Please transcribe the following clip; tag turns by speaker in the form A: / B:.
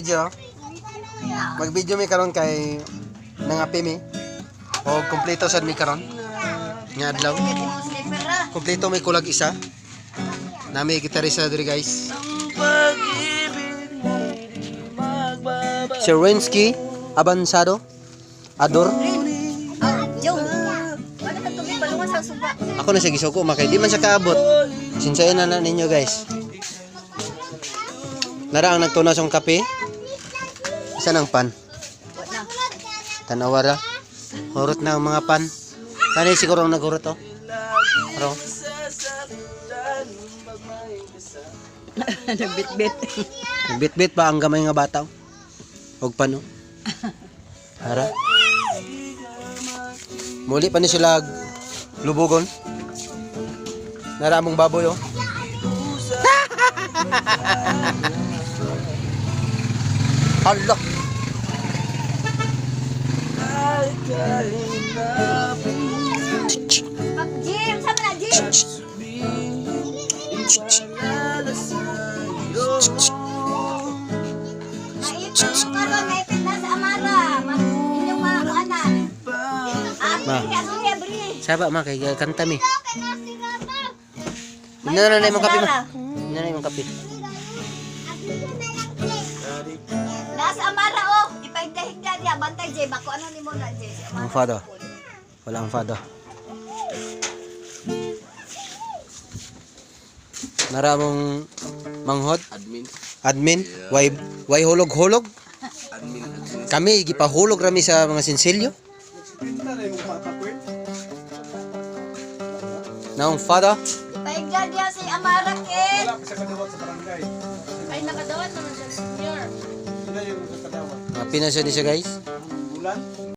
A: video. Mag-video mi karon kay nangapi mi. O kompleto sad mi karon. Nga adlaw. Kompleto may kulag isa. Nami gitarista diri guys. Sherwinski Abansado Ador. Ako na siya gisuko makay di man siya kaabot. Sinsayan na ninyo guys. Nara ang nagtunas yung kape. Isa ng pan. Tanawara. Hurot na ang mga pan. Kanay siguro ang naghurot oh. Pero
B: Nagbit-bit.
A: nagbit-bit pa ang gamay nga bata. Og pano. Ara. Muli pa ni sila lubugon. Nara mong baboy oh. Allah.
C: Jim, sama na Jim. Naipit mo karon, naipit na sa Amara. Inyong mga anak.
A: Saba ma kay kanta mi. Ina na imong kape ma. Ina na imong kape.
C: Nasa Amara oh, ipaigda-higda niya, bantay Jay, bako ano ni mo na Jay.
A: Ang fado. Wala ang fado. Nara mong manghod. Admin. Why hulog-hulog? Kami gipahulog rami sa mga sinsilyo. Naong fado.
C: Ipaigda niya si Amara kid.
B: Ay, nakadawat naman siya. Senior.
A: Pina siya guys.